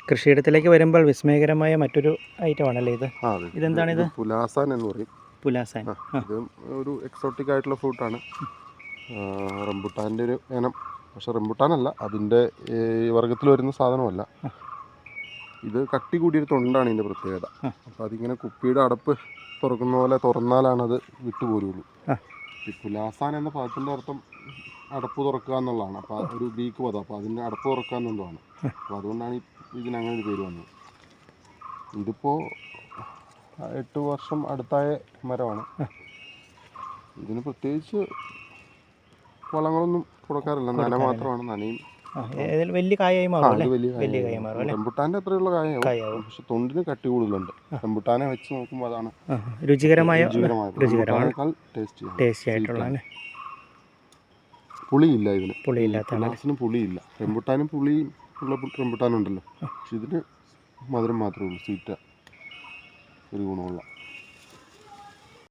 കൃഷിയിടത്തിലേക്ക് വരുമ്പോൾ വിസ്മയകരമായ മറ്റൊരു ഐറ്റമാണല്ലേ ഇത്. ഇതെന്താണിത്? പുലാസാൻ എന്ന് പറയും. പുലാസാൻ. ഇത് ഒരു എക്സോട്ടിക് ആയിട്ടുള്ള ഫ്രൂട്ടാണ്. റംബുട്ടാൻ്റെ ഒരു ഇനം. പക്ഷെ റംബുട്ടാനല്ല, അതിൻ്റെ വർഗ്ഗത്തിൽ വരുന്ന സാധനമല്ല. ഇത് കട്ടി കൂടിയൊരു തൊണ്ടാണ് ഇതിൻ്റെ പ്രത്യേകത. അപ്പോൾ അതിങ്ങനെ കുപ്പിയുടെ അടപ്പ് തുറക്കുന്ന പോലെ തുറന്നാലാണത് വിട്ടുപോരുള്ളൂ. ഈ പുലാസാൻ എന്ന പദത്തിൻ്റെ അർത്ഥം അടപ്പ് തുറക്കുക എന്നുള്ളതാണ്. അപ്പോൾ ഒരു ഗ്രീക്ക് പദം. അപ്പോൾ അതിൻ്റെ അടപ്പ് തുറക്കുക എന്നുള്ളതാണ്. അപ്പോൾ അതുകൊണ്ടാണ് ഇതിനങ്ങനെ ഒരു പേര് വന്നത്. ഇതിപ്പോൾ 8 വർഷം അടുത്തായ മരമാണ്. ഇതിന് പ്രത്യേകിച്ച് വളങ്ങളൊന്നും കൊടുക്കാറില്ല. നന മാത്രമാണ്. നനയും വലിയ കായായി മാറും. റംബുട്ടാൻ്റെ അത്രയുള്ള കായാവും. പക്ഷെ തൊണ്ടിന് കട്ടി കൂടുതലുണ്ട്. റംബുട്ടാനെ വെച്ച് നോക്കുമ്പോൾ അതാണ് രുചികരമായ ടേസ്റ്റി ആയിട്ടുള്ള. പുളിയില്ല ഇതിന്. പുളിയില്ലാത്ത പുളിയില്ല. റംബുട്ടാനും പുളി ഉള്ള റംബുട്ടാനുണ്ടല്ലോ. പക്ഷെ ഇതിന് മധുരം മാത്രമേ ഉള്ളൂ. സ്വീറ്റ ഒരു ഗുണമുള്ള.